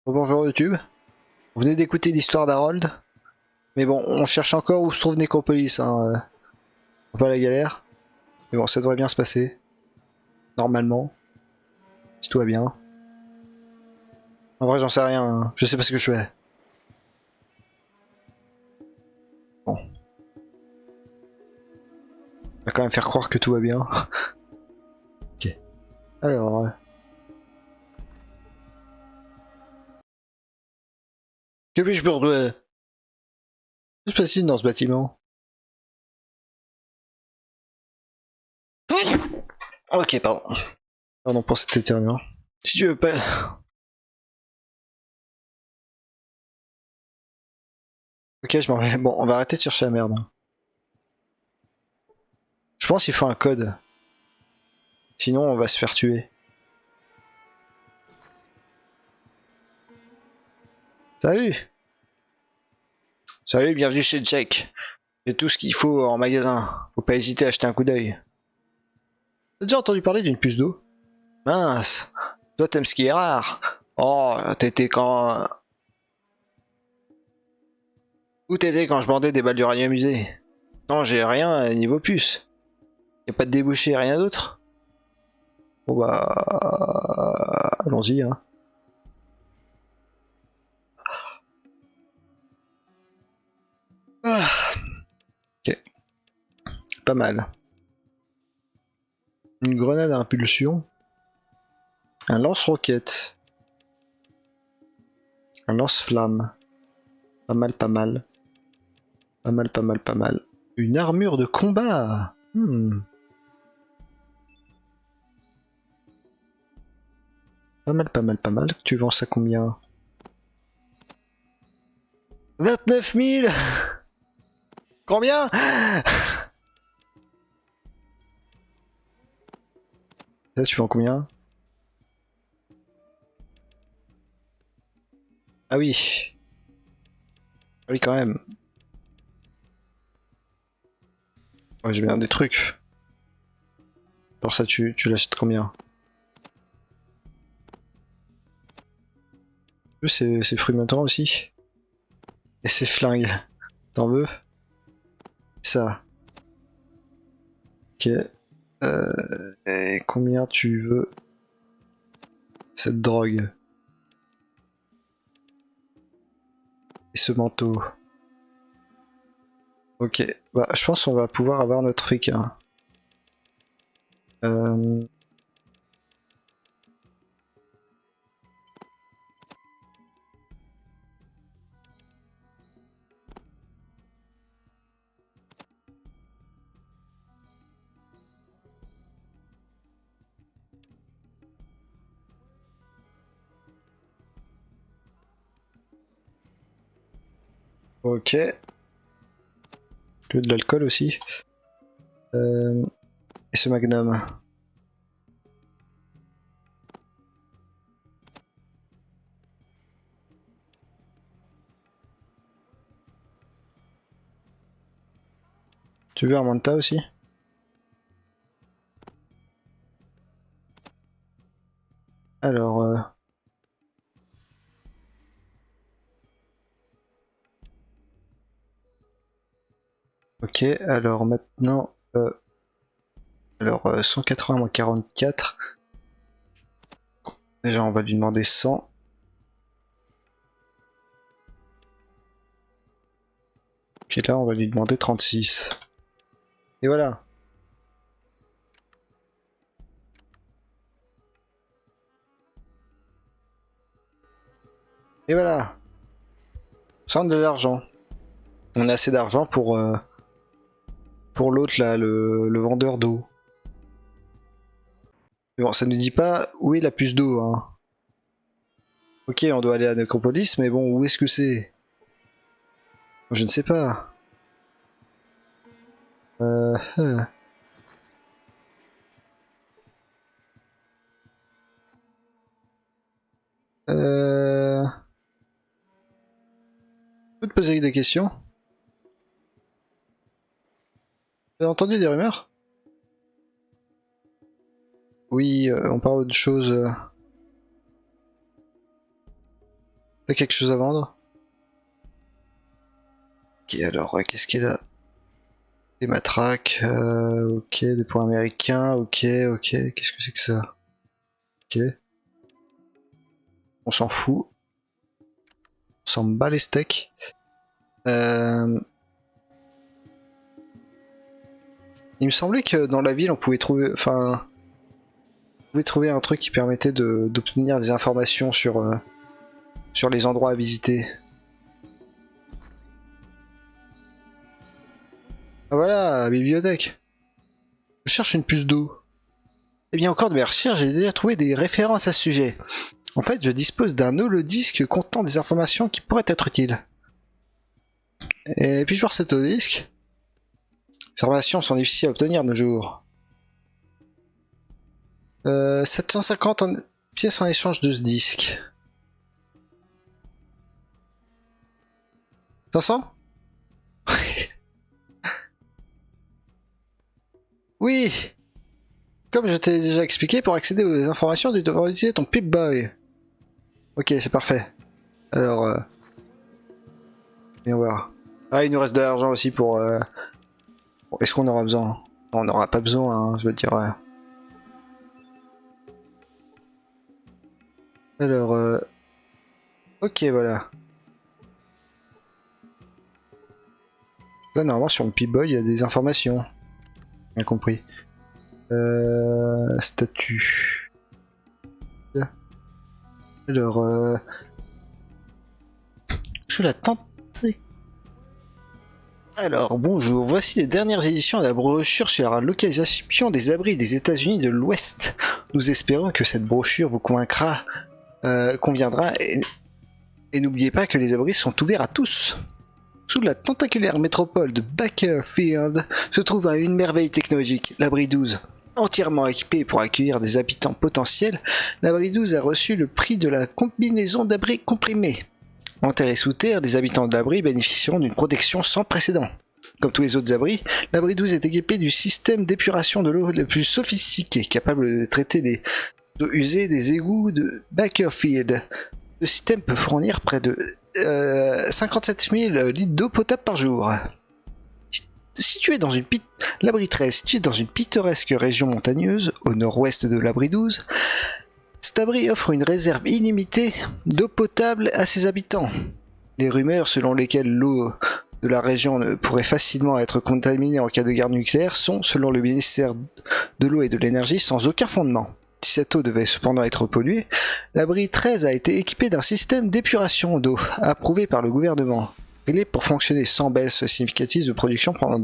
Bonjour YouTube. Vous venez d'écouter l'histoire d'Harold. Mais bon, on cherche encore où se trouve Necropolis. Pas la galère. Mais bon, ça devrait bien se passer. Normalement. Si tout va bien. En vrai, j'en sais rien. Je sais pas ce que je fais. Bon. On va quand même faire croire que tout va bien. Ok. Alors. Que puis-je pour toi? Que se passe-t-il dans ce bâtiment? Ok, pardon. Pardon pour cet éternuement. Si tu veux pas. Ok, je m'en vais. Bon, on va arrêter de chercher la merde. Je pense qu'il faut un code. Sinon, on va se faire tuer. Salut! Salut, bienvenue chez Jack. J'ai tout ce qu'il faut en magasin. Faut pas hésiter à acheter un coup d'œil. T'as déjà entendu parler d'une puce d'eau? Mince. Toi t'aimes ce qui est rare. Oh, t'étais quand... Où t'étais quand je bandais des balles d'uranium usées? Non, j'ai rien à niveau puce. Y a pas de débouché, rien d'autre? Bon bah... Allons-y, hein. Ah, ok, pas mal. Une grenade à impulsion. Un lance-roquette. Un lance-flamme. Pas mal, pas mal. Pas mal, pas mal, pas mal. Une armure de combat. Pas mal, pas mal, pas mal. Tu vends ça combien? 29 000. Combien? Ça, tu vends combien? Ah oui. Ah oui, quand même. Ouais, j'ai bien des trucs. Pour ça, tu l'achètes combien? C'est fruits maintenant aussi. Et c'est flingues. T'en veux? Ça. Ok. Et combien tu veux cette drogue? Et ce manteau. Ok. Bah, je pense qu'on va pouvoir avoir notre fric. Hein. Euh... Ok. Tu veux de l'alcool aussi? Et ce magnum. Tu veux un manta aussi? Alors, ok, alors maintenant, 180 moins 44. Déjà, on va lui demander 100. Puis là, on va lui demander 36. Et voilà. Et voilà. Sans de l'argent. On a assez d'argent pour l'autre là, le vendeur d'eau. Mais bon, ça ne dit pas où est la puce d'eau. Hein. Ok, on doit aller à Necropolis, mais bon, où est-ce que c'est? Je ne sais pas. Euh... euh. euh, Je peux te poser des questions? T'as entendu des rumeurs? Oui, on parle de choses. T'as quelque chose à vendre? Ok, alors, qu'est-ce qu'il a? Des matraques, ok, des points américains, ok, ok, qu'est-ce que c'est que ça? Ok, on s'en fout, on s'en bat les steaks. Il me semblait que dans la ville on pouvait trouver, enfin, on pouvait trouver un truc qui permettait d'obtenir des informations sur les endroits à visiter. Ah voilà, bibliothèque. Je cherche une puce d'eau. Eh bien, au cours de mes recherches, j'ai déjà trouvé des références à ce sujet. En fait, je dispose d'un holodisque contenant des informations qui pourraient être utiles. Et puis-je voir cet holodisque? Ces informations sont difficiles à obtenir de nos jours. 750 pièces en échange de ce disque. 500? Oui! Comme je t'ai déjà expliqué, pour accéder aux informations, tu devras utiliser ton Pip-Boy. Ok, c'est parfait. Alors, viens voir. Ah, il nous reste de l'argent aussi pour... Est-ce qu'on aura besoin? Non, on n'aura pas besoin, hein, je veux dire... Alors, ok, voilà. Là, normalement, sur mon Pip-Boy, il y a des informations. Bien compris. Statut. Alors, je la tenter. Alors, bonjour, voici les dernières éditions de la brochure sur la localisation des abris des États-Unis de l'Ouest. Nous espérons que cette brochure vous conviendra, et n'oubliez pas que les abris sont ouverts à tous. Sous la tentaculaire métropole de Bakersfield se trouve une merveille technologique, l'abri 12. Entièrement équipé pour accueillir des habitants potentiels, l'abri 12 a reçu le prix de la combinaison d'abris comprimés. Enterrés sous terre, les habitants de l'abri bénéficieront d'une protection sans précédent. Comme tous les autres abris, l'abri 12 est équipé du système d'épuration de l'eau le plus sophistiqué, capable de traiter les eaux usées des égouts de Bakersfield. Le système peut fournir près de 57 000 litres d'eau potable par jour. L'abri 13, situé dans une pittoresque région montagneuse, au nord-ouest de l'abri 12, cet abri offre une réserve illimitée d'eau potable à ses habitants. Les rumeurs selon lesquelles l'eau de la région pourrait facilement être contaminée en cas de guerre nucléaire sont, selon le ministère de l'eau et de l'énergie, sans aucun fondement. Si cette eau devait cependant être polluée, l'abri 13 a été équipé d'un système d'épuration d'eau approuvé par le gouvernement. Il est pour fonctionner sans baisse significative de production pendant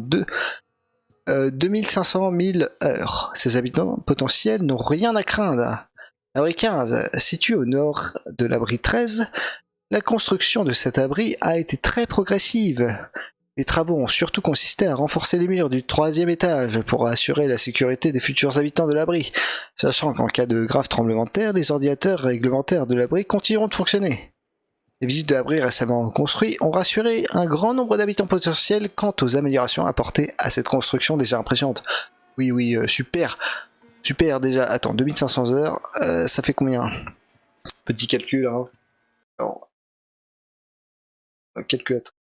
2500 000 heures. Ses habitants potentiels n'ont rien à craindre. L'abri 15, situé au nord de l'abri 13, la construction de cet abri a été très progressive. Les travaux ont surtout consisté à renforcer les murs du 3e étage pour assurer la sécurité des futurs habitants de l'abri, sachant qu'en cas de grave tremblement de terre, les ordinateurs réglementaires de l'abri continueront de fonctionner. Les visites de l'abri récemment construits ont rassuré un grand nombre d'habitants potentiels quant aux améliorations apportées à cette construction déjà impressionnante. Oui, super, super déjà. Attends, 2500 heures, ça fait combien? Petit calcul, hein. Alors, calculateur.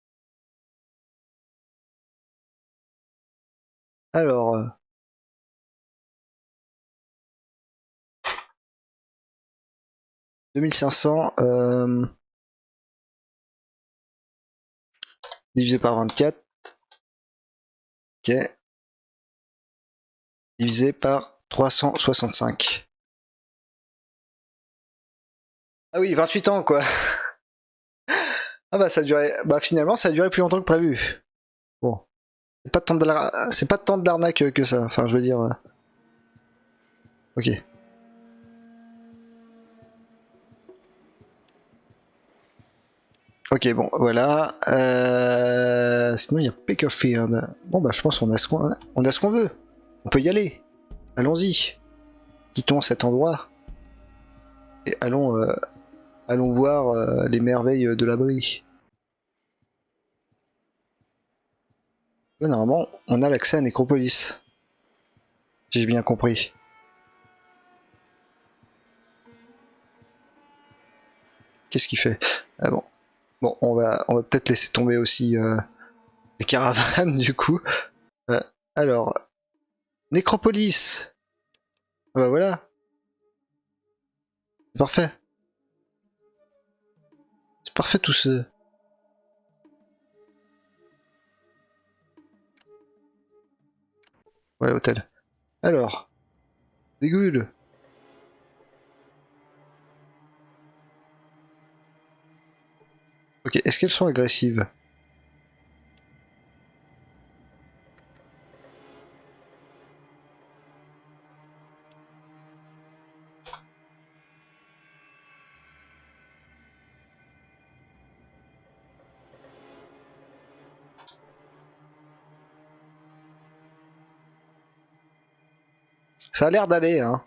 Alors, 2500 divisé par 24, ok, divisé par 365. Ah oui, 28 ans quoi. Ah bah ça durait, bah finalement ça a duré plus longtemps que prévu. Bon, c'est pas tant de l'arnaque que ça. Enfin, je veux dire, ok. Ok, bon, voilà. Sinon, il y a Bakersfield. Bon, bah, je pense qu'on a ce qu'on veut. On peut y aller. Allons-y. Quittons cet endroit et allons voir les merveilles de l'abri. Là, normalement, on a l'accès à Nécropolis. J'ai bien compris. Qu'est-ce qu'il fait? Ah bon. Bon, on va peut-être laisser tomber aussi les caravanes du coup. Euh, alors, Nécropolis. Ah bah voilà, c'est parfait. C'est parfait tout ce... Ouais, l'hôtel. Alors, dégueule. Ok, est-ce qu'elles sont agressives? Ça a l'air d'aller, hein.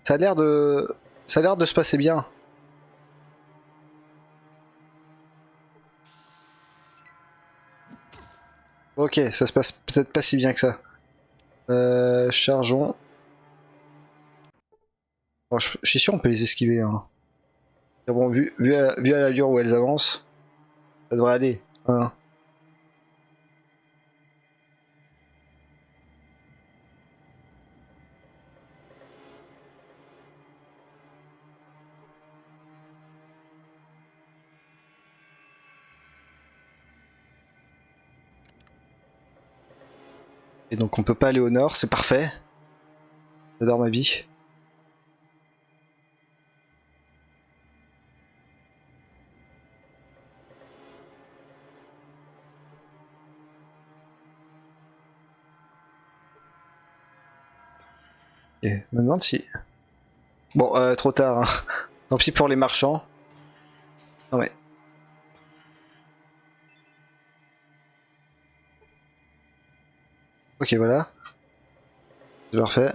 Ça a l'air de... Ça a l'air de se passer bien. Ok, ça se passe peut-être pas si bien que ça. Chargeons. Bon, je suis sûr on peut les esquiver, hein. Mais bon, vu à l'allure où elles avancent, ça devrait aller, hein. Et donc on peut pas aller au nord, c'est parfait. J'adore ma vie. Et je me demande si... Bon, trop tard, hein. Tant pis pour les marchands. Non mais... Ok, voilà. C'est parfait.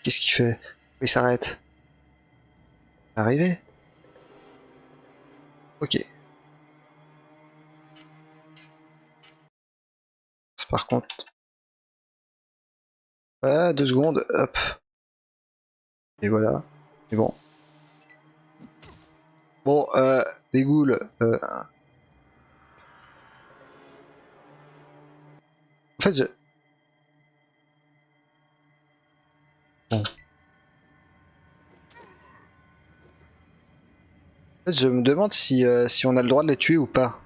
Qu'est-ce qu'il fait? Il s'arrête. Arrivé? Ok. Par contre... Ah, 2 secondes, hop. Et voilà. Et bon. Bon, les ghouls... En fait, je... Bon. En fait, je me demande si, si on a le droit de les tuer ou pas.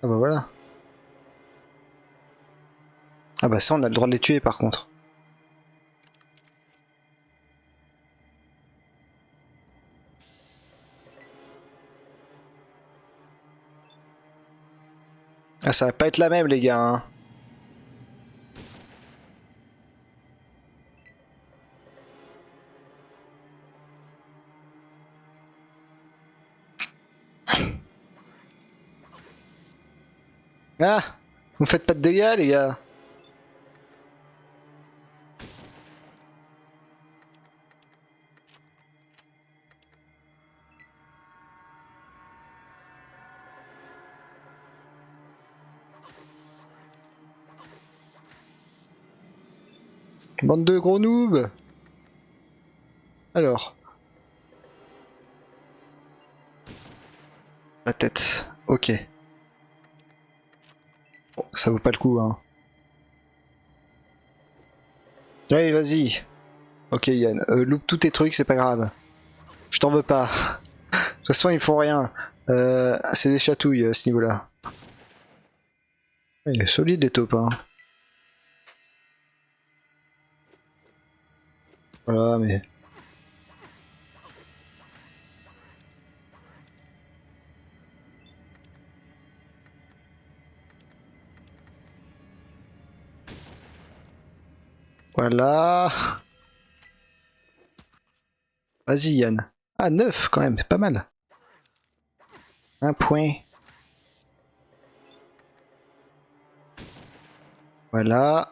Ah bah voilà. Ah bah ça, on a le droit de les tuer par contre. Ah, ça va pas être la même, les gars, hein. Ah, vous faites pas de dégâts, les gars. Bande de gros noobs. Alors, la tête. Ok. Bon, ça vaut pas le coup, hein. Allez, vas-y. Ok, Yann. Loupe tous tes trucs, c'est pas grave. Je t'en veux pas. De toute façon, ils font rien. C'est des chatouilles à ce niveau-là. Il est solide, les taupes, hein. Voilà, mais... Voilà. Vas-y, Yann. Ah, 9 quand même, c'est pas mal. Un point. Voilà.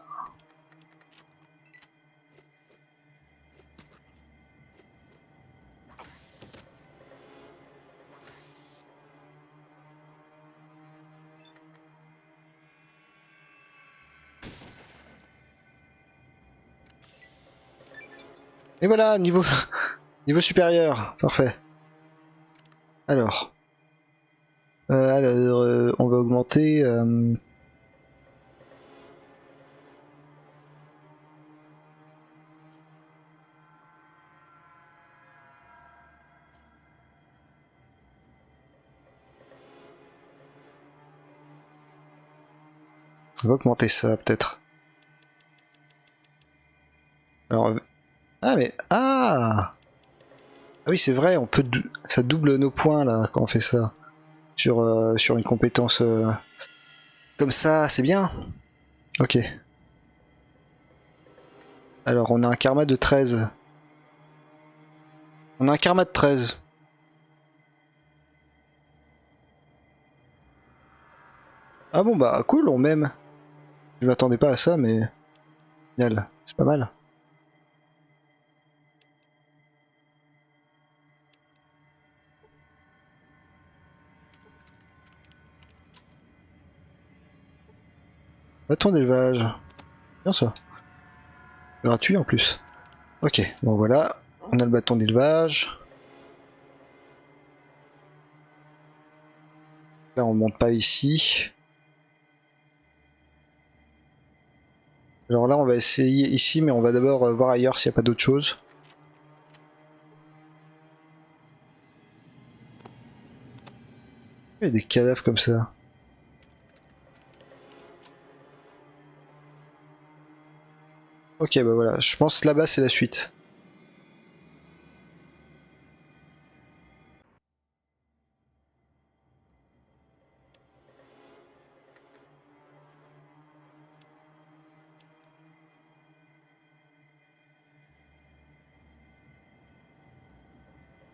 Et voilà, niveau, niveau supérieur. Parfait. Alors. On va augmenter. On va augmenter ça peut-être. Alors. Ah mais. Ah! Ah oui, c'est vrai, on peut ça double nos points là quand on fait ça. Sur une compétence comme ça, c'est bien. Ok. Alors on a un karma de 13. On a un karma de 13. Ah bon bah cool, on m'aime. Je m'attendais pas à ça, mais final, c'est pas mal. Bâton d'élevage. Bien ça. Gratuit en plus. Ok, bon voilà. On a le bâton d'élevage. Là on monte pas ici. Alors là on va essayer ici, mais on va d'abord voir ailleurs s'il n'y a pas d'autre chose. Il y a des cadavres comme ça. Ok bah voilà, je pense que là-bas c'est la suite.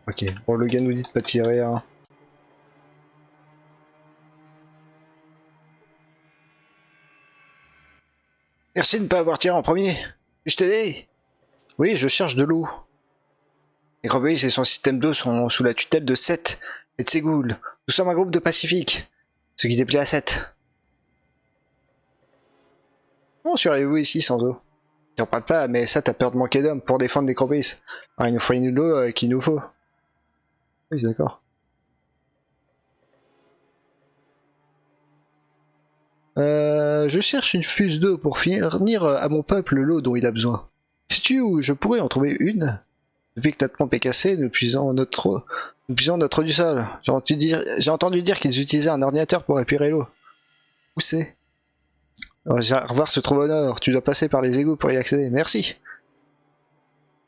Ok, bon le gars nous dit de pas tirer hein. Merci de ne pas avoir tiré en premier. Puis-je t'aider? Oui, je cherche de l'eau. Necropolis et son système d'eau sont sous la tutelle de Seth et de ses ghouls. Nous sommes un groupe de pacifiques, ce qui déplaît à Seth. Comment serez-vous ici sans eau? J'en parle pas, mais ça t'as peur de manquer d'hommes pour défendre Necropolis. Alors, il nous faut une eau qu'il nous faut. Oui, d'accord. Je cherche une fuse d'eau pour fournir à mon peuple l'eau dont il a besoin. Sais-tu où je pourrais en trouver une? Depuis que notre pompe est cassée, nous puisons notre eau du sol. J'ai entendu dire qu'ils utilisaient un ordinateur pour épurer l'eau. Où c'est? Le réservoir se trouve au nord. Tu dois passer par les égouts pour y accéder. Merci.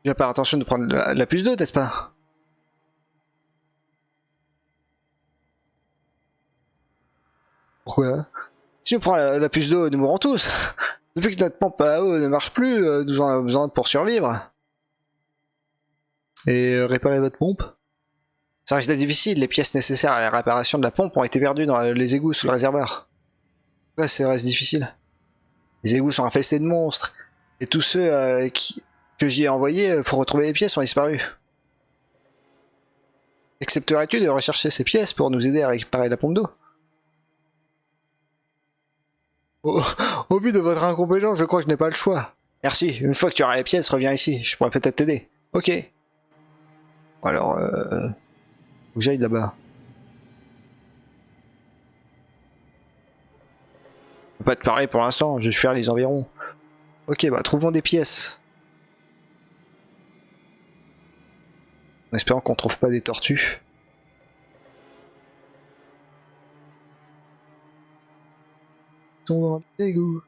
Tu n'as pas l'intention de prendre la puce d'eau, n'est-ce pas? Pourquoi? Si on prend la puce d'eau, nous mourrons tous. Depuis que notre pompe à eau ne marche plus, nous en avons besoin pour survivre. Et réparer votre pompe? Ça risque d'être difficile. Les pièces nécessaires à la réparation de la pompe ont été perdues dans les égouts sous le réservoir. Pourquoi ça reste difficile? Les égouts sont infestés de monstres. Et tous ceux que j'y ai envoyés pour retrouver les pièces ont disparu. Accepterais-tu de rechercher ces pièces pour nous aider à réparer la pompe d'eau? au, Au vu de votre incompétence, je crois que je n'ai pas le choix. Merci. Une fois que tu auras les pièces, reviens ici. Je pourrais peut-être t'aider. Ok. Alors, faut que j'aille là-bas. Je peux pas te parler pour l'instant. Je vais faire les environs. Ok, bah trouvons des pièces. En espérant qu'on trouve pas des tortues. Ils sont dans les égouts.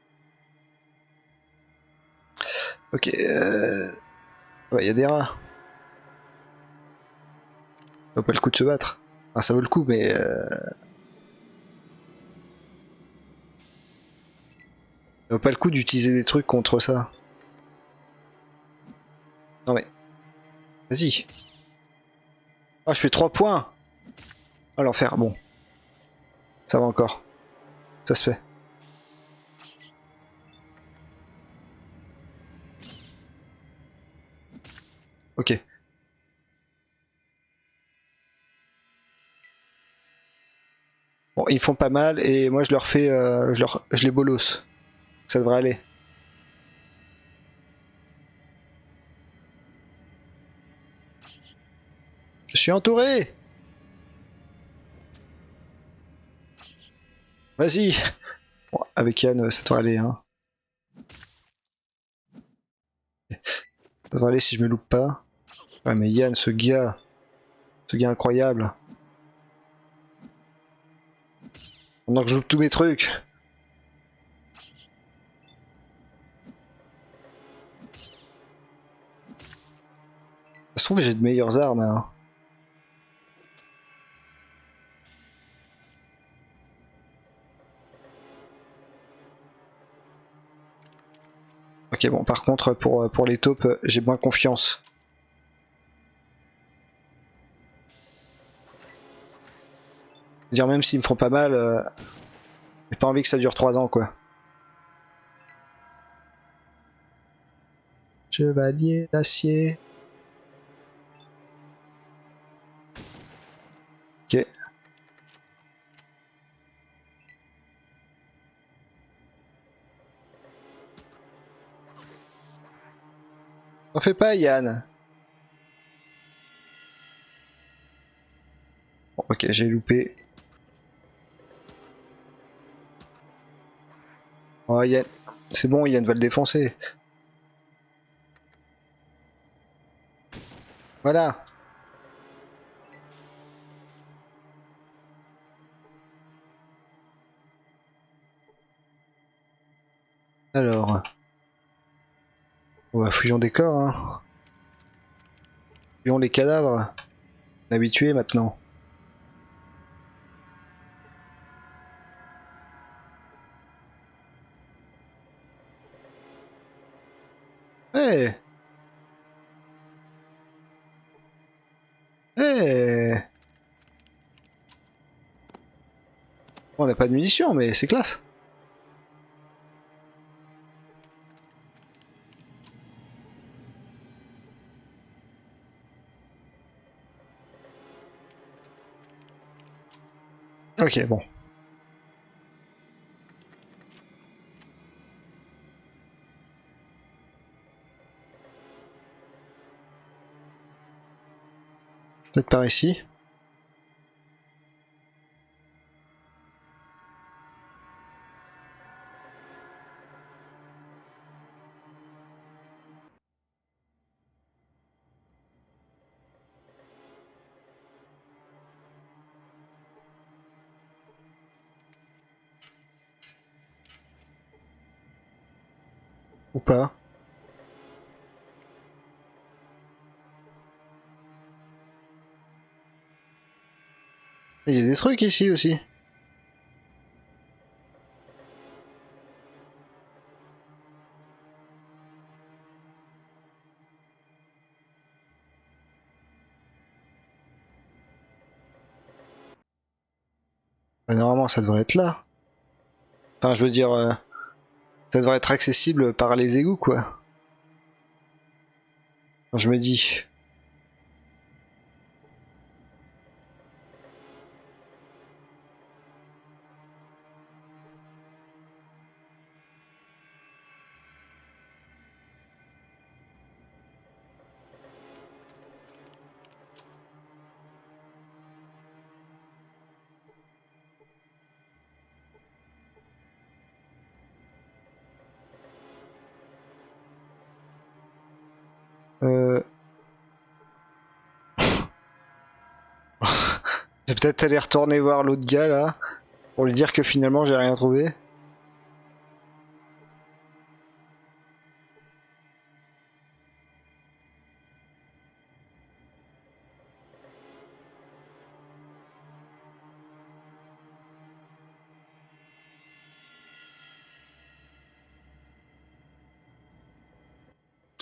Ok. Ouais, y a des rats. Ça vaut pas le coup de se battre. Enfin, ça vaut le coup, mais ça vaut pas le coup d'utiliser des trucs contre ça. Non mais, vas-y. Ah, je fais 3 points. Oh l'enfer, bon. Ça va encore. Ça se fait. Ok. Bon, ils font pas mal et moi je leur fais, je les bolos. Ça devrait aller. suis entouré. Vas-y. Bon, avec Yann, ça devrait aller, hein. Ça devrait aller si je me loupe pas. Ouais, mais Yann, ce gars incroyable. Pendant que je loupe tous mes trucs. Ça se trouve, j'ai de meilleures armes, hein. Ok, bon, par contre, pour les taupes, j'ai moins confiance. Dire même s'ils me font pas mal, j'ai pas envie que ça dure 3 ans, quoi. Chevalier d'acier. Ok. T'en fais pas, Yann. Bon, ok, j'ai loupé. Oh, Yann. C'est bon, Yann va le défoncer. Voilà. Alors. On va fouillons des corps, hein. Fouillons les cadavres. On est habitué maintenant. Eh. Eh. Bon, on n'a pas de munitions, mais c'est classe. Ok, bon. Peut-être par ici. Ou pas. Il y a des trucs ici aussi. Bah, normalement, ça devrait être là. Enfin, je veux dire, ça devrait être accessible par les égouts, quoi. Je me dis. Euh... Je vais peut-être aller retourner voir l'autre gars là, pour lui dire que finalement j'ai rien trouvé.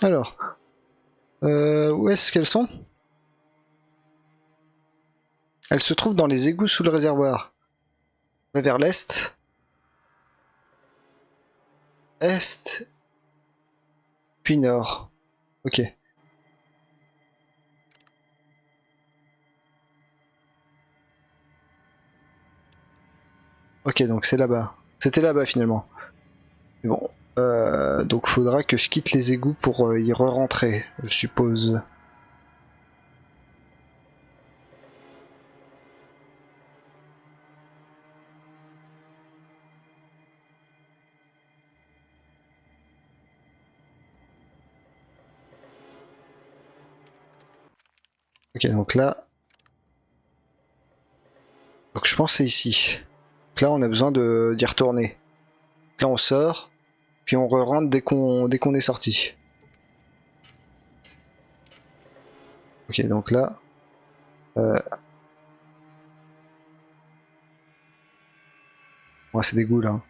Alors, où est-ce qu'elles sont? Elles se trouvent dans les égouts sous le réservoir. On va vers l'est. Est, puis nord. Ok. Ok, donc c'est là-bas. C'était là-bas finalement. Mais bon. Donc faudra que je quitte les égouts pour y re-rentrer, je suppose. Ok, donc là... Donc je pense que c'est ici. Donc là, on a besoin d'y retourner. Donc là, on sort, puis on re-rentre dès qu'on est sorti. Ok, donc là... Ouais, c'est dégoût, là.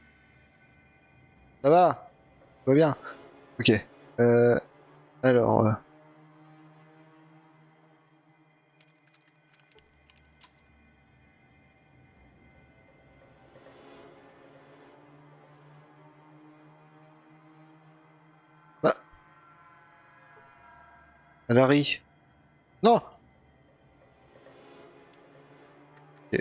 Ça va? Tout va bien? Ok. Euh, alors... Bah, Larry. Non! Ok,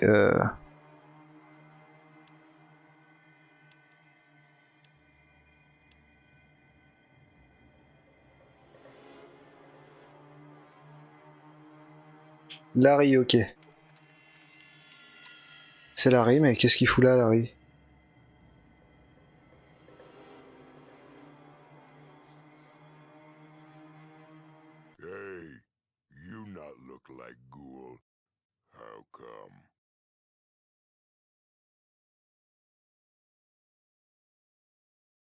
Larry, ok. C'est Larry, mais qu'est-ce qu'il fout là, Larry? Hey, you not look like Ghoul. How come?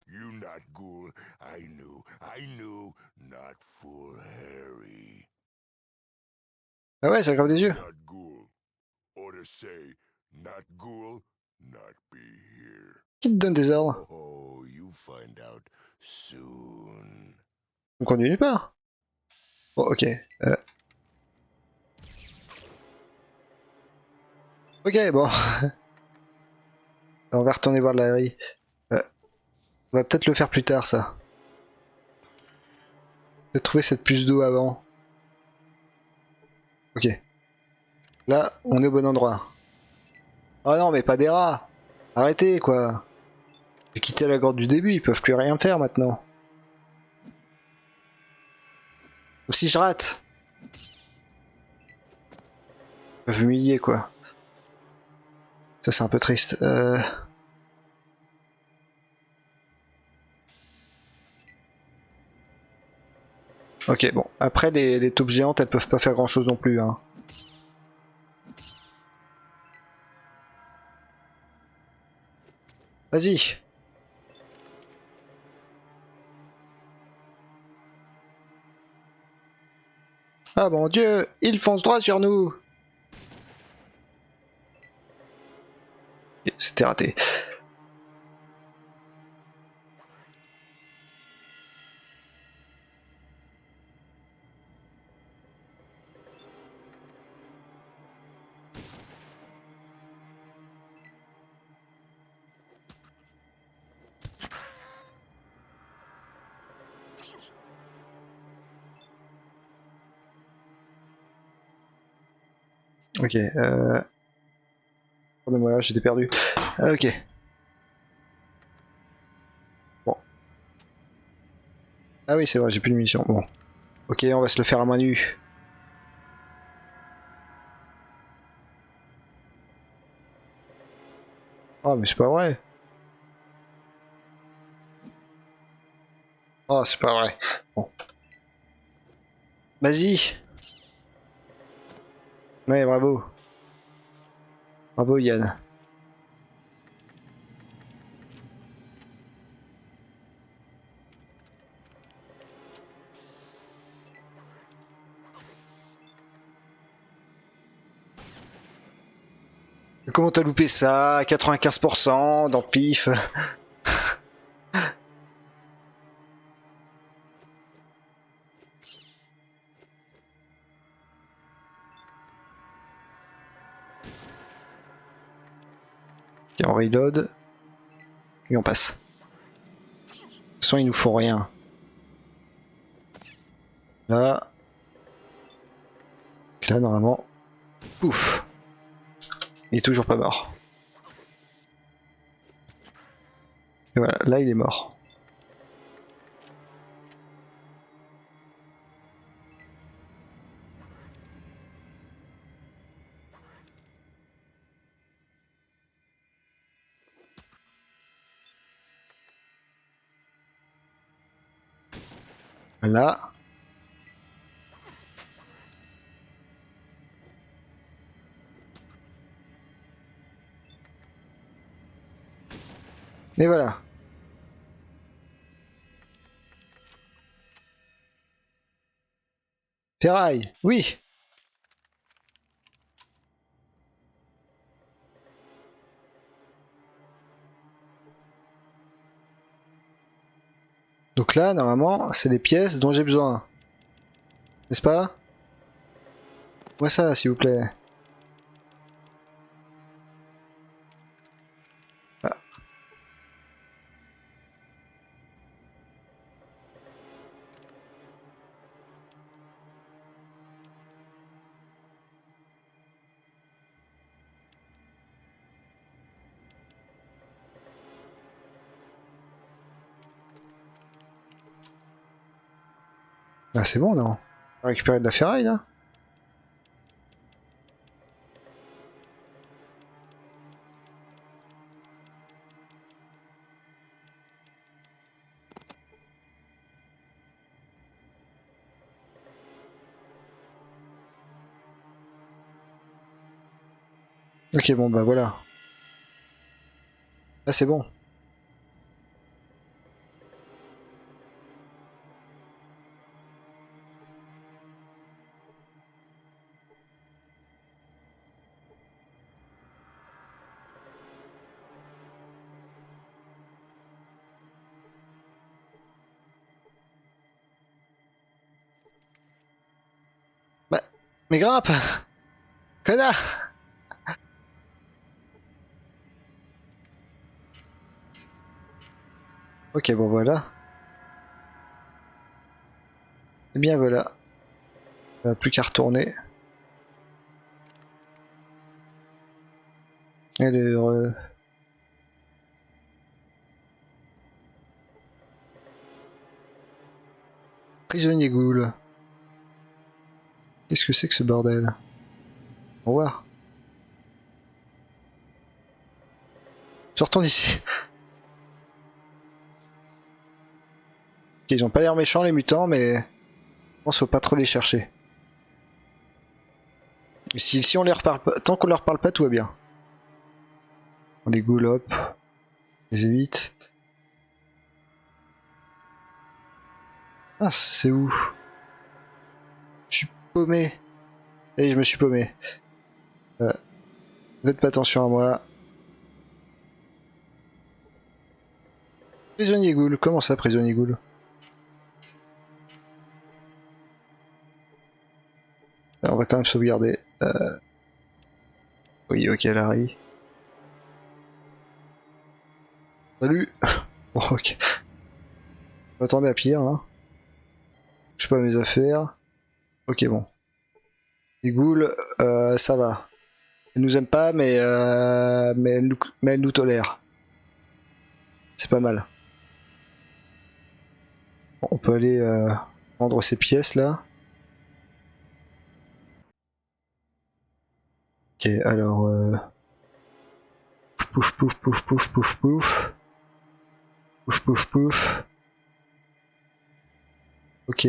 You not Ghoul. I knew. Not fool Harry. Ah ouais, ça grave des yeux. Not Ghoul. Or to say, not Ghoul, not be here. Qui te donne des ordres? Oh, you find out soon. On conduit nulle part. Bon, ok. Ok, bon. On va retourner voir Larry. Euh, on va peut-être le faire plus tard, ça. Peut-être trouver cette puce d'eau avant. Ok. Là, on est au bon endroit. Oh non, mais pas des rats. Arrêtez, quoi. J'ai quitté la grotte du début, ils peuvent plus rien faire maintenant. Ou si je rate. Ils peuvent m'humilier, quoi. Ça, c'est un peu triste. Ok, bon. Après, les taupes géantes, elles peuvent pas faire grand-chose non plus, hein. Vas-y. Ah mon dieu, il fonce droit sur nous. C'était raté. Ok, pardonnez-moi, j'étais perdu. Ok, bon. Ah oui, c'est vrai, j'ai plus de munitions. Bon. Ok, on va se le faire à main nue. Ah, mais c'est pas vrai. Ah, c'est pas vrai. Bon. Vas-y. Ouais, bravo. Bravo, Yann. Comment t'as loupé ça? 95% dans pif. Ok, on reload. Et on passe. De toute façon, ils nous font rien. Là. Là, normalement. Pouf. Il est toujours pas mort. Et voilà, là, il est mort. Là. Et voilà. Ferraille, oui. Donc là, normalement, c'est les pièces dont j'ai besoin. N'est-ce pas? Moi ça, s'il vous plaît. Ah, ah, c'est bon, non? On va récupérer de la ferraille, là? Ok, bon, bah voilà. Là, c'est bon. Bah, mais grimpe! Connard! Ok, bon, voilà. Eh bien, voilà. Plus qu'à retourner. Alors, prisonnier ghoul. Qu'est-ce que c'est que ce bordel? Au revoir. Sortons d'ici. Ok, ils ont pas l'air méchants, les mutants, mais... Je pense faut pas trop les chercher. Si on les reparle pas... Tant qu'on leur parle pas, tout va bien. On les ghouls, hop. On les évite. Ah, c'est où? Je suis paumé. Et je me suis paumé. Faites pas attention à moi. Prisonnier ghoul, comment ça, prisonnier ghoul? Alors, on va quand même sauvegarder. Oui, ok, Larry. Salut. Bon, ok. Je m'attendais à pire, hein. Je sais pas mes affaires. Ok, bon. Les ghouls, ça va. Elles nous aiment pas, mais elles nous tolèrent. C'est pas mal. Bon, on peut aller prendre ces pièces là. Ok, alors pouf pouf pouf pouf pouf pouf pouf pouf pouf. Ok.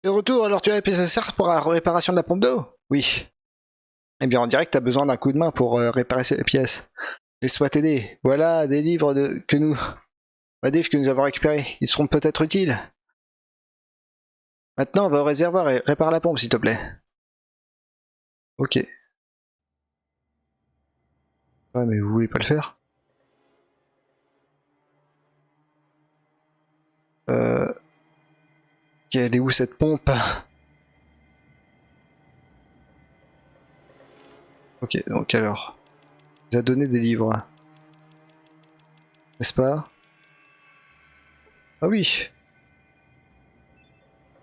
De retour, alors tu as PSSR pour la réparation de la pompe d'eau? Oui. Eh bien, on dirait que t'as besoin d'un coup de main pour réparer ces pièces. Laisse-moi t'aider. Voilà des livres que nous, que nous avons récupérés. Ils seront peut-être utiles. Maintenant, va au réservoir et répare la pompe, s'il te plaît. Ok. Ouais, mais vous voulez pas le faire? Ok, elle est où cette pompe? Ok, donc alors. Il a donné des livres. N'est-ce pas? Ah oui.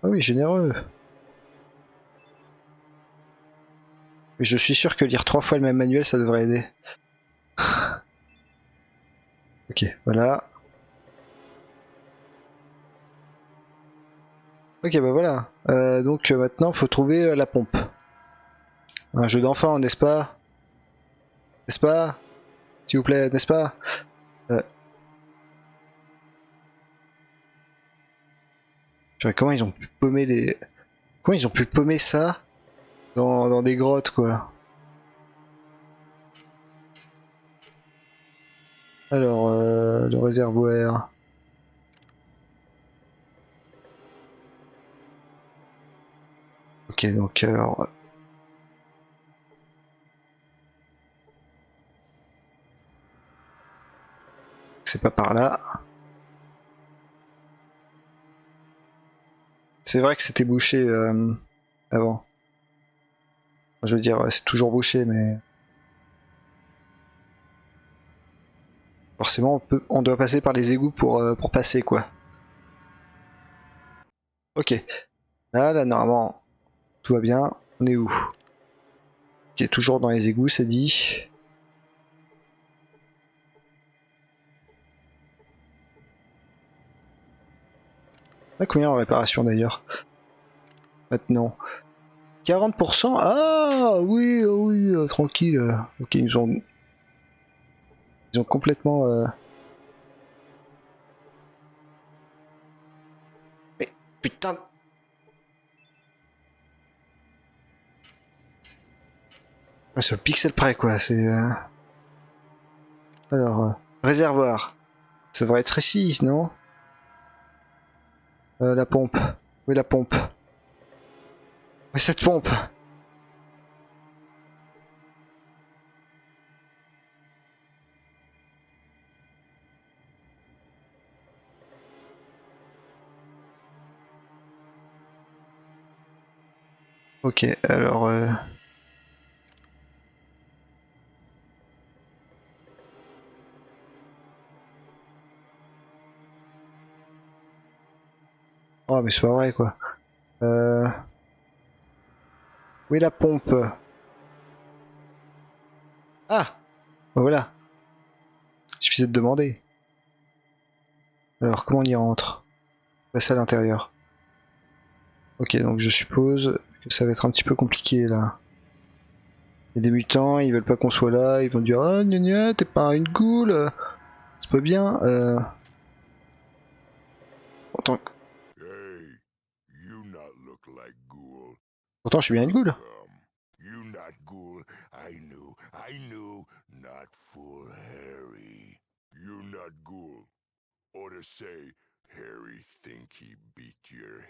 Ah oui, généreux. Mais je suis sûr que lire 3 fois le même manuel, ça devrait aider. Ok, voilà. Ok, bah voilà. Donc maintenant, faut trouver la pompe. Un jeu d'enfant, n'est-ce pas? N'est-ce pas? S'il vous plaît, n'est-ce pas? euh, Comment ils ont pu paumer les... Comment ils ont pu paumer ça dans des grottes, quoi? Alors, le réservoir. Ok, donc alors... c'est pas par là. C'est vrai que c'était bouché avant. Je veux dire, c'est toujours bouché, mais... forcément, on doit passer par les égouts pour passer, quoi. Ok. Là, normalement, tout va bien. On est où? Ok, toujours dans les égouts, c'est dit. On a combien en réparation, d'ailleurs? Maintenant. 40%? Ah oui, oh oui, tranquille. Ok, ils ont complètement... Mais putain... Ouais, c'est au pixel près, quoi. C'est... Alors, réservoir. Ça devrait être ici, non? La pompe. Oui, la pompe. Oui, cette pompe. Ok, alors... oh, mais c'est pas vrai, quoi. Euh... Oui, la pompe. Ah, voilà. Il suffisait de demander. Alors, comment on y rentre? Passer à l'intérieur. Ok, donc je suppose que ça va être un petit peu compliqué, là. Il y a des mutants, ils veulent pas qu'on soit là, ils vont dire ah gna gna, t'es pas une ghoul, c'est pas bien. Pourtant, Hey, you not look like ghoul. pourtant je suis bien une ghoul. You not ghoul. I knew. Not fool Harry. You not ghoul. Or to say, Harry think he beat your...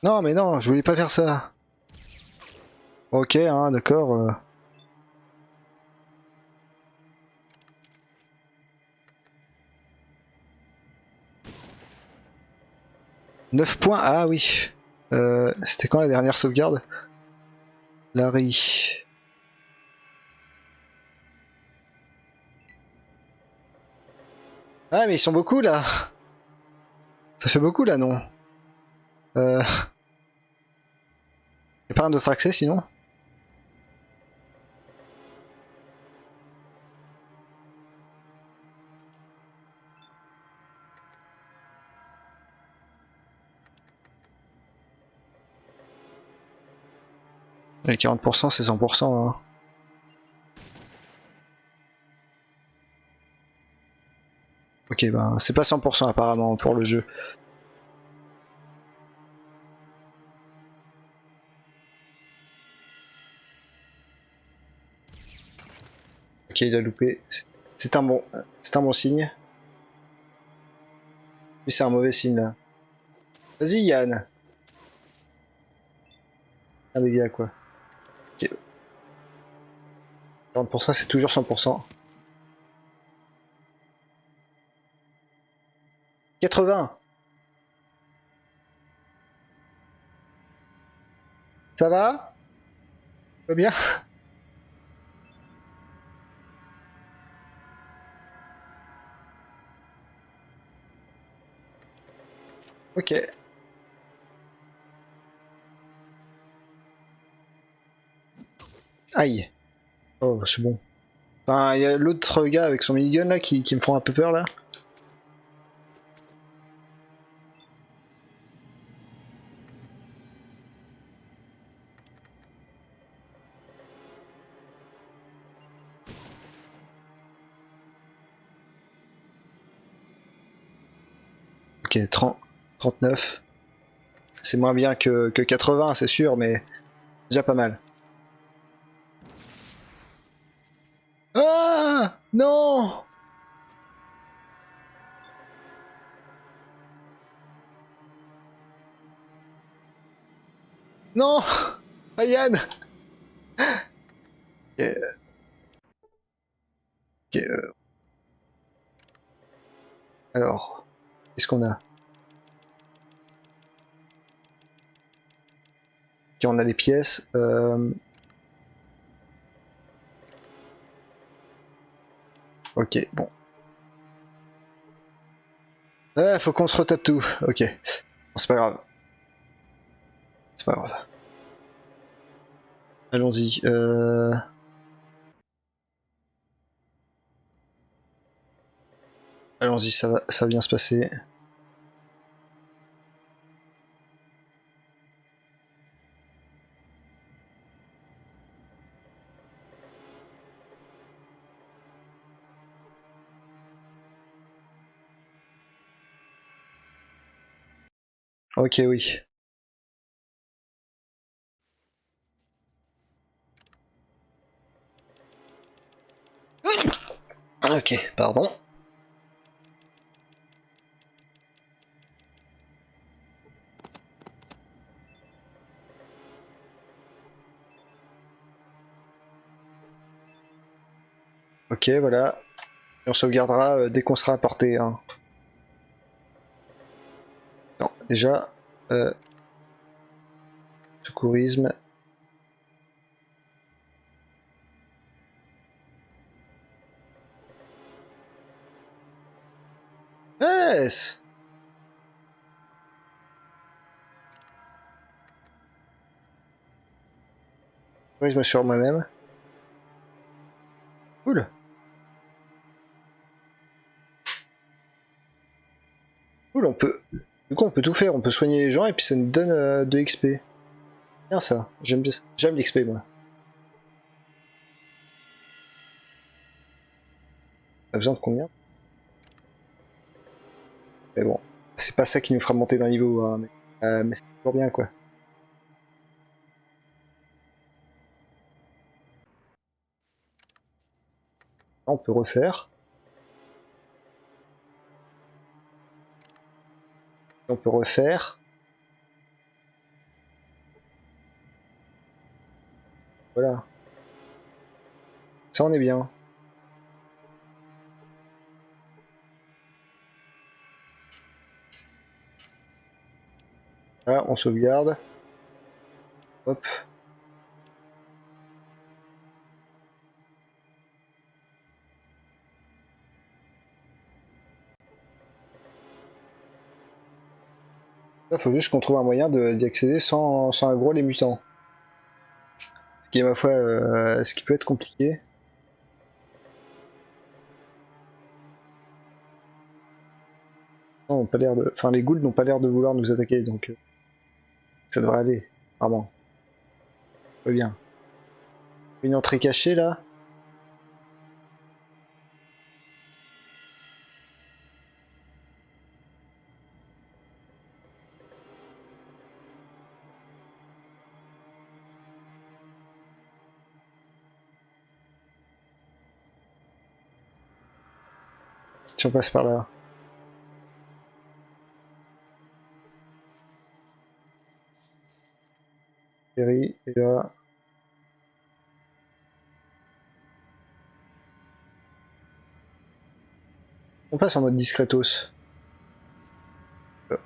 Non mais non, je voulais pas faire ça. Ok, hein, d'accord. 9 points, ah oui. C'était quand la dernière sauvegarde? Larry. Ah mais ils sont beaucoup là. Ça fait beaucoup là, non? Y'a pas un autre accès sinon? Les 40% c'est 100%. Hein. Ok, ben c'est pas 100% apparemment pour le jeu. Ok, il a loupé. C'est un bon signe. Mais c'est un mauvais signe là. Vas-y Yann. Un dégât quoi. Ok. 40% c'est toujours 100%. 80. Ça va? Va bien? Ok. Aïe. Oh, c'est bon. Enfin, il y a l'autre gars avec son minigun là qui me font un peu peur là. Ok, 30, 39. C'est moins bien que 80, c'est sûr, mais déjà pas mal. Ah non. Non, Ryan. Ok, ok, alors, qu'est-ce qu'on a? Ok, on a les pièces. Ok, bon. Ah, faut qu'on se retape tout. Ok, bon, c'est pas grave. C'est pas grave. Allons-y. Allons-y, ça va bien se passer. Ok, oui. Ok, pardon. Ok, voilà. Et on sauvegardera dès qu'on sera à portée. Hein. Non, déjà, secourisme. Yes. Secourisme sur moi-même. Cool. Cool, on peut. Du coup, on peut tout faire. On peut soigner les gens et puis ça nous donne de XP. Bien ça. J'aime bien ça. J'aime l'XP, moi. T'as besoin de combien? Mais bon, c'est pas ça qui nous fera monter d'un niveau. Hein, mais c'est toujours bien, quoi. Là, on peut refaire. On peut refaire. Voilà. Ça, on est bien. Là, on sauvegarde. Hop. Là, faut juste qu'on trouve un moyen d'y accéder sans aggro les mutants. Ce qui est, ma foi, ce qui peut être compliqué. Non, pas l'air de... Enfin, les ghouls n'ont pas l'air de vouloir nous attaquer, donc ça devrait aller. Vraiment. Très bien. Une entrée cachée, là. Si on passe par là. Série, et là... On passe en mode discretos. On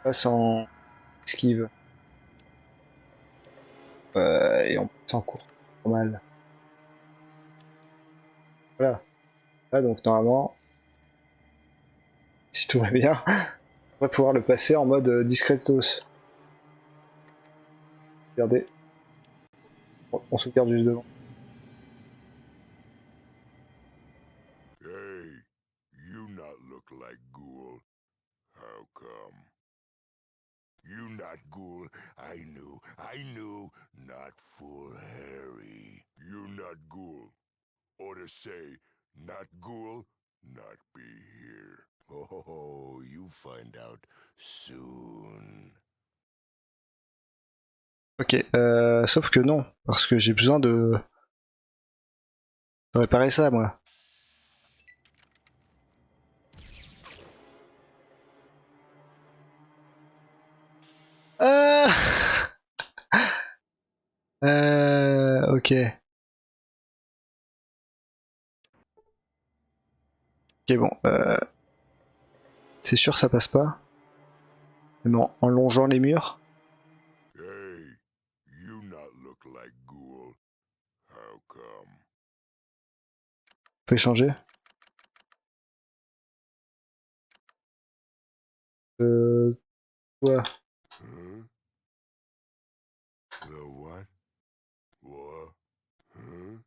passe en esquive. Et on passe en cours. Normal. Voilà. Là, donc, normalement, si tout va bien, on va pouvoir le passer en mode discretos. Regardez. On se garde juste devant. Hey, you not look like ghoul. How come? You not ghoul. I knew, not full Harry. You not ghoul. Or to say, not ghoul, not be here. Oh, you find out soon. Ok, sauf que non, parce que j'ai besoin de réparer ça, moi. Euh... Ok. Ok, bon. C'est sûr, ça passe pas. Mais bon, en longeant les murs. Hey, you not look like Ghoul. How come? On peut échanger. Ouais. Huh? The what? What? Huh?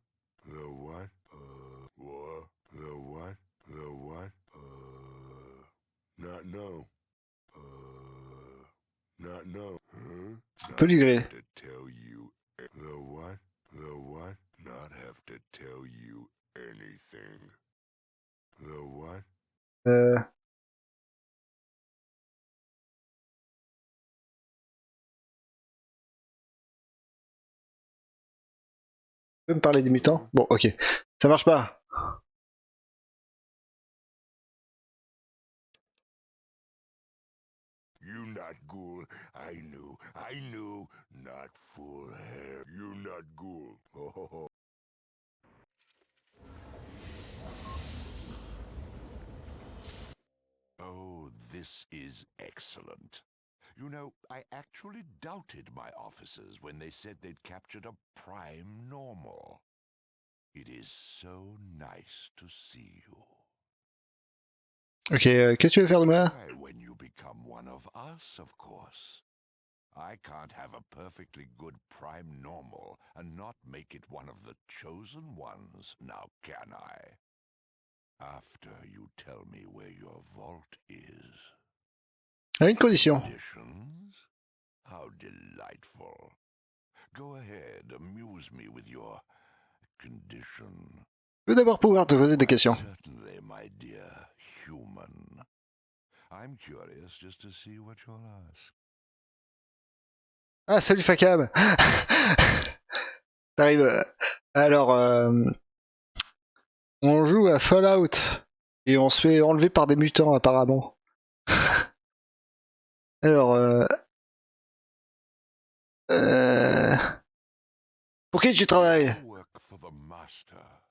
The what? What? The what? The what? Not know. Not know. Huh? On peut Not lui griller. have to tell you. The what? The what? Not have to tell you anything. The what? Euh... Tu peux me parler des mutants? Bon, ok. Ça marche pas. You not Ghoul. I knew. I knew. Not full hair. You not Ghoul. Oh. Oh, this is excellent. You know, I actually doubted my officers when they said they'd captured a prime normal. It is so nice to see you. Ok, qu'est-ce que tu veux faire de moi? Why, when you become one of us, of course. I can't have a perfectly good prime normal and not make it one of the chosen ones, now can I? After you tell me where your vault is. À une condition. Conditions? How delightful. Go ahead, amuse me with your condition. Je veux d'abord pouvoir te poser des Why, questions. certainly, my dear human. I'm curious just to see what you'll ask. Ah, salut Fakab. T'arrives. Alors, on joue à Fallout et on se fait enlever par des mutants apparemment. Alors, euh... pour qui tu travailles? I work for the Master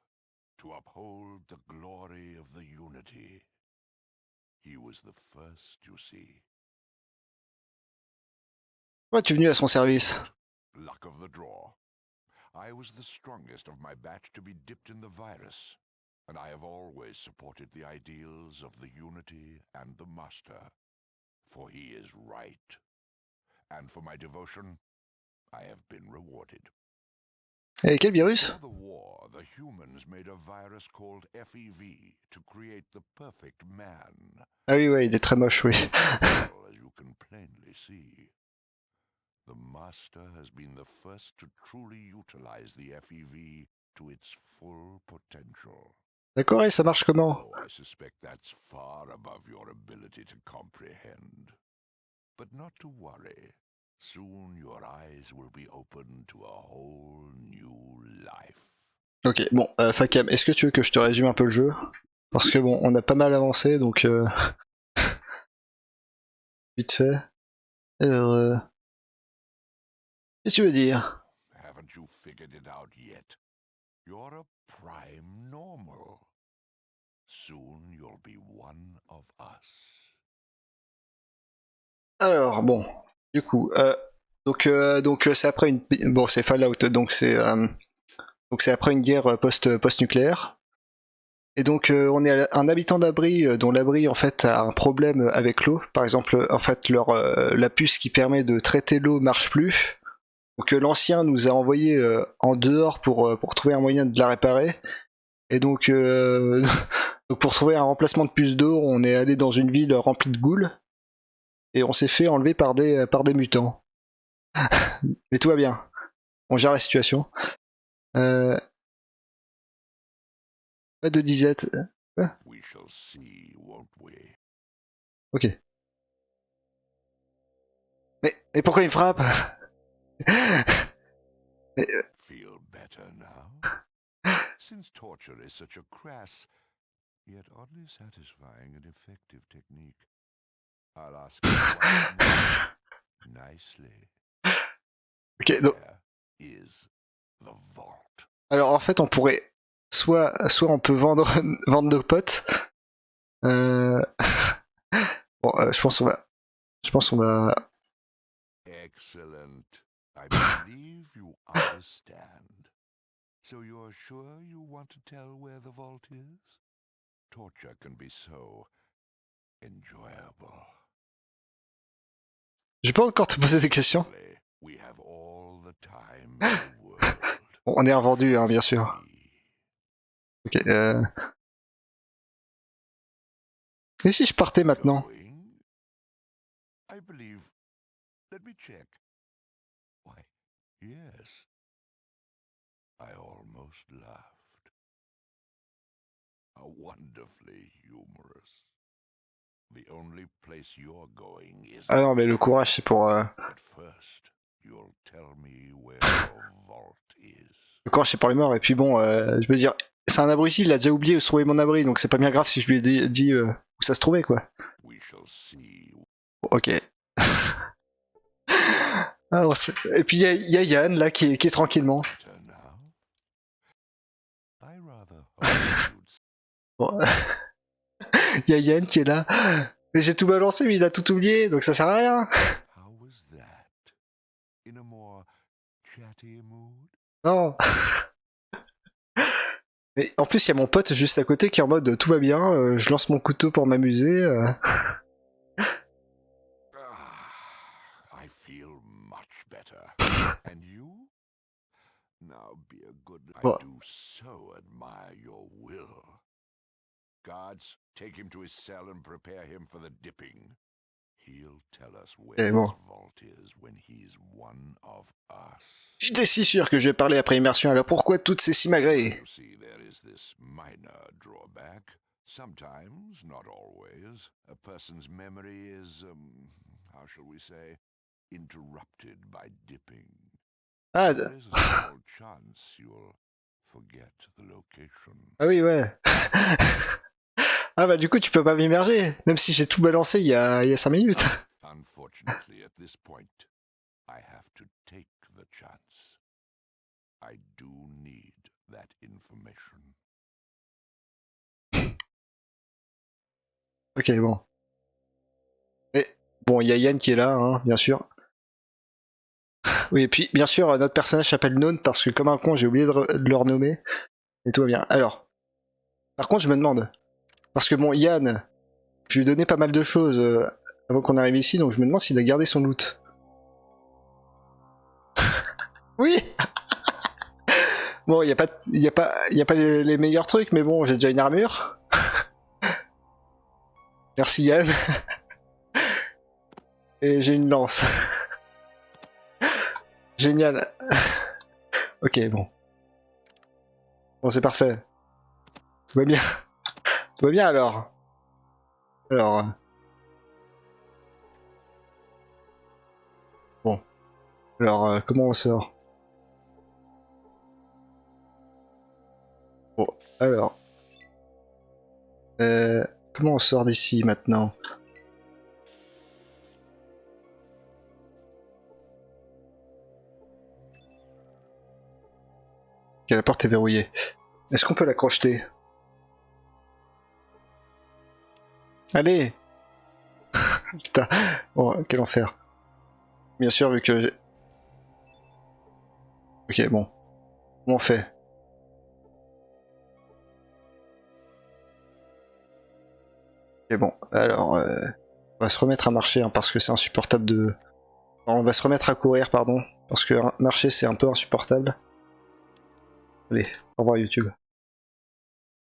to uphold the glory of the Unity. He was the first, you see. Pourquoi tu es venu à son service? Luck of the draw. I was the strongest of my batch to be dipped in the virus, and I have always supported the ideals of the Unity and the Master, for he is right. And for my devotion, I have been rewarded. Et quel virus? Before the war, the humans made a virus called FEV to create the perfect man. Ah oui, ouais, il est très moche, oui. Well, as you can plainly see, the Master has been the first to truly utilize the FEV to its full potential. D'accord, et ça marche comment? Oh, I suspect that's far above your ability to comprehend. But not to worry. Soon your eyes will be open to a whole new life. Ok, bon, Fakab, est-ce que tu veux que je te résume un peu le jeu? Parce que bon, on a pas mal avancé, donc vite fait. Alors, qu'est-ce que tu veux dire? Haven't you figured it out yet? You're a prime normal. Soon you'll be one of us. Alors, bon, du coup, donc c'est après une, bon, c'est Fallout, donc c'est après une guerre post-nucléaire. Et donc on est un habitant d'abri dont l'abri en fait a un problème avec l'eau. Par exemple, en fait la puce qui permet de traiter l'eau marche plus. Donc l'ancien nous a envoyé en dehors pour trouver un moyen de la réparer. Et donc, donc pour trouver un remplacement de puce d'eau, on est allé dans une ville remplie de ghouls et on s'est fait enlever par des mutants. Mais tout va bien. On gère la situation. Euh, pas de disette. We shall see, won't we? Ok. Mais pourquoi il me frappe? Feel better now? Since torture is such a crass, yet oddly satisfying and effective technique, I'll ask you once more, nicely. Ok, donc... Where is the vault? Alors en fait, on pourrait... Soit on peut vendre, vendre nos potes. Bon, je pense qu'on va... Excellent. I believe you understand. So you're sure you want to tell where the vault is? Torture can be so enjoyable. Je peux encore te poser des questions. We have all the time in the world. Bon, on est revendu, hein, bien sûr. Ok, Et si je partais maintenant? I believe. Let me check. Why, yes. I almost laughed. How wonderfully humorous. The only place you're going is. Ah non, mais le courage, c'est pour... But first, you'll tell me where your vault is. Le courage, c'est pour les morts. Et puis bon, je veux dire, c'est un abruti, il a déjà oublié où se trouvait mon abri, donc c'est pas bien grave si je lui ai dit où ça se trouvait, quoi. We shall see. Ok. Ah, et puis il y a Yann, là, qui est tranquillement. Bon. Il y a Yann qui est là. Mais j'ai tout balancé, mais il a tout oublié, donc ça sert à rien. Non. Et en plus, il y a mon pote juste à côté qui est en mode tout va bien, je lance mon couteau pour m'amuser. I feel much better. And you? Now be a good. I do so admire your will. Guards, take him to his cell and prepare him for the dipping. He'll tell us where his vault is when he's one of us. J'étais si sûr que je vais parler après immersion, alors pourquoi toutes ces simagrées? You see, there is this minor drawback. Sometimes, not always, a person's memory is, how shall we say, interrupted by dipping. Ah, there is a small chance you'll forget the location. Ah oui, ouais. Ah bah du coup, tu peux pas m'immerger, même si j'ai tout balancé il y a 5 minutes. Unfortunately, at this point, I have to take the chance. I do need that information. Ok, bon. Et bon, il y a Yann qui est là, hein, bien sûr. Oui, et puis, bien sûr, notre personnage s'appelle Non parce que, comme un con, j'ai oublié de le renommer. Et tout va bien. Alors, par contre, je me demande. Parce que, bon, Yann, je lui ai donné pas mal de choses avant qu'on arrive ici, donc je me demande s'il a gardé son loot. Oui. Bon, y a pas les meilleurs trucs, mais bon, j'ai déjà une armure. Merci Yann. Et j'ai une lance. Génial. Ok, bon. Bon, c'est parfait. Tout va bien. Tout va bien alors. Alors. Bon. Alors, comment on sort? Bon, alors. Comment on sort d'ici maintenant? Ok, la porte est verrouillée. Est-ce qu'on peut la crocheter? Allez. Putain. Bon, quel enfer. Bien sûr, vu que j'ai... Ok, bon. Comment on fait? Ok, bon. Alors, on va se remettre à marcher, hein, parce que c'est insupportable de... Non, on va se remettre à courir, pardon. Parce que marcher, c'est un peu insupportable. Allez, au revoir YouTube.